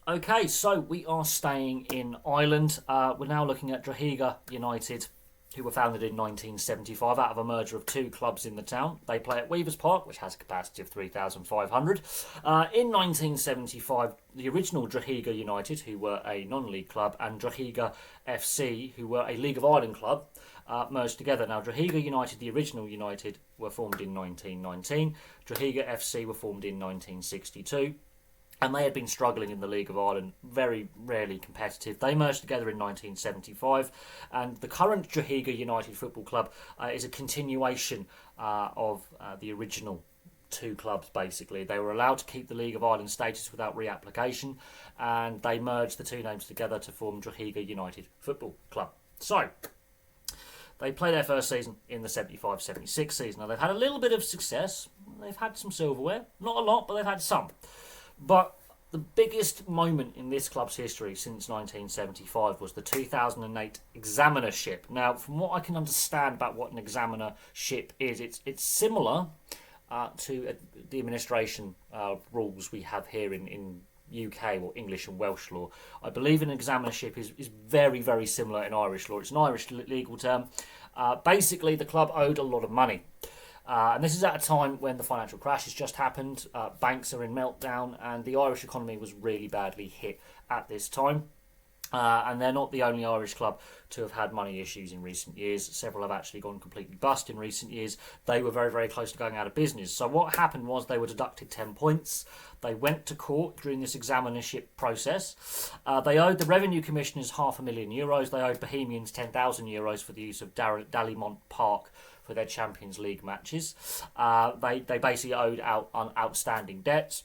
Okay, so we are staying in Ireland. We're now looking at Drogheda United, who were founded in 1975 out of a merger of two clubs in the town. They play at Weavers Park, which has a capacity of 3,500. In 1975, the original Drogheda United, who were a non-league club, and Drogheda FC, who were a League of Ireland club, merged together. Now, Drogheda United, the original United, were formed in 1919. Drogheda FC were formed in 1962, and they had been struggling in the League of Ireland, very rarely competitive. They merged together in 1975, and the current Drogheda United Football Club is a continuation of the original two clubs. Basically, they were allowed to keep the League of Ireland status without reapplication, and they merged the two names together to form Drogheda United Football Club. So they play their first season in the 75-76 season. Now, they've had a little bit of success. They've had some silverware, not a lot, but they've had some. But the biggest moment in this club's history since 1975 was the 2008 examinership. Now, from what I can understand about what an examinership is, it's similar to the administration rules we have here in UK or English and Welsh law. I believe an examinership is very, very similar in Irish law. It's an Irish legal term. Basically, the club owed a lot of money. And this is at a time when the financial crash has just happened, banks are in meltdown, and the Irish economy was really badly hit at this time. And they're not the only Irish club to have had money issues in recent years. Several have actually gone completely bust in recent years. They were very, very close to going out of business. So what happened was they were deducted 10 points. They went to court during this examinership process. They owed the Revenue Commissioners €500,000. They owed Bohemians €10,000 for the use of Dalymont Park for their Champions League matches. They basically owed outstanding debts.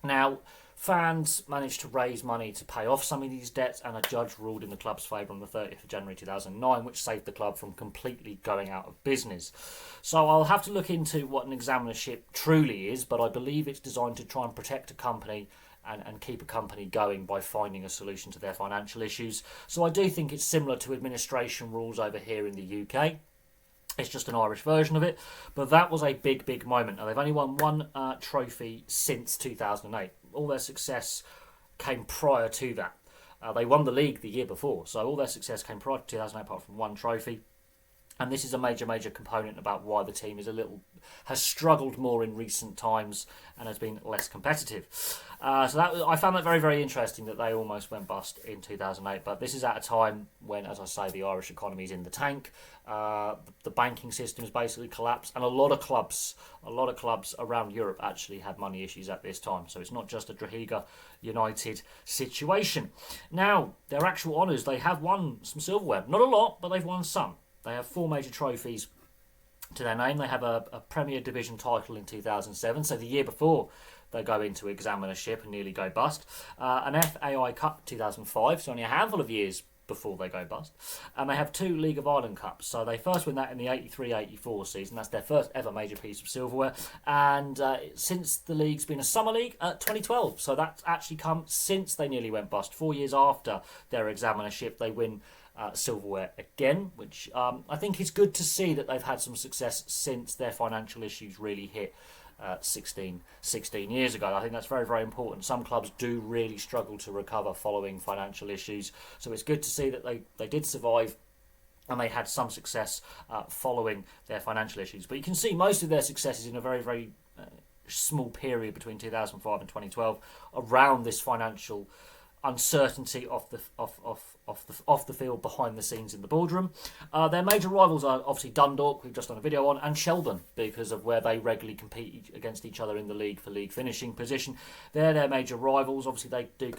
Now, fans managed to raise money to pay off some of these debts, and a judge ruled in the club's favour on the 30th of January 2009, which saved the club from completely going out of business. So I'll have to look into what an examinership truly is, but I believe it's designed to try and protect a company and keep a company going by finding a solution to their financial issues. So I do think it's similar to administration rules over here in the UK. It's just an Irish version of it, but that was a big, big moment. Now, they've only won one trophy since 2008. All their success came prior to that. They won the league the year before, so all their success came prior to 2008, apart from one trophy. And this is a major, major component about why the team has struggled more in recent times and has been less competitive. I found that very, very interesting that they almost went bust in 2008. But this is at a time when, as I say, the Irish economy is in the tank. The banking system has basically collapsed, and a lot of clubs around Europe actually had money issues at this time. So it's not just a Drogheda United situation. Now, their actual honours, they have won some silverware. Not a lot, but they've won some. They have 4 major trophies to their name. They have a Premier Division title in 2007, so the year before they go into examinership and nearly go bust. An FAI Cup 2005, so only a handful of years before they go bust. And they have 2 League of Ireland Cups. So they first win that in the 83-84 season. That's their first ever major piece of silverware. And since the league's been a summer league, 2012. So that's actually come since they nearly went bust. 4 years after their examinership, they win silverware again, which I think is good to see that they've had some success since their financial issues really hit 16 years ago. I think that's very, very important. Some clubs do really struggle to recover following financial issues, so it's good to see that they did survive and they had some success following their financial issues. But you can see most of their successes in a very, very small period between 2005 and 2012 around this financial uncertainty off the field, behind the scenes in the boardroom. Their major rivals are obviously Dundalk, we've just done a video on, and Sheldon, because of where they regularly compete against each other in the league for league finishing position. They're their major rivals. Obviously, they do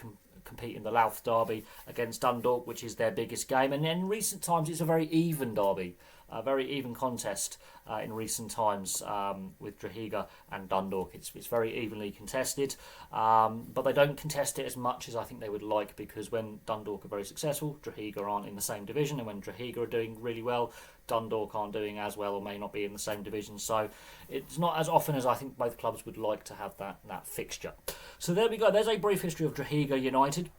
compete in the Louth derby against Dundalk, which is their biggest game. And in recent times, it's a very even derby. A very even contest in recent times with Drogheda and Dundalk. It's very evenly contested, but they don't contest it as much as I think they would like, because when Dundalk are very successful, Drogheda aren't in the same division, and when Drogheda are doing really well, Dundalk aren't doing as well or may not be in the same division. So it's not as often as I think both clubs would like to have that fixture. So there we go. There's a brief history of Drogheda United.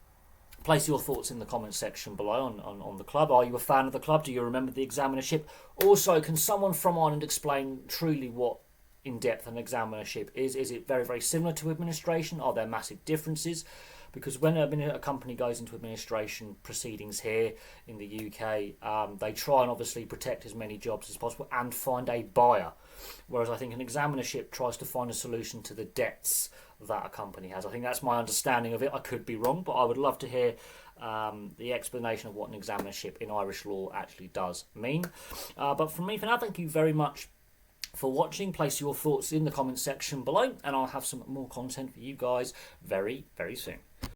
Place your thoughts in the comments section below on the club. Are you a fan of the club? Do you remember the examinership? Also, can someone from Ireland explain truly what in depth an examinership is? Is it very, very similar to administration? Are there massive differences? because when a company goes into administration proceedings here in the UK, they try and obviously protect as many jobs as possible and find a buyer. Whereas I think an examinership tries to find a solution to the debts that a company has. I think that's my understanding of it. I could be wrong, but I would love to hear the explanation of what an examinership in Irish law actually does mean. But from me for now, thank you very much for watching. Place your thoughts in the comments section below, and I'll have some more content for you guys very, very soon.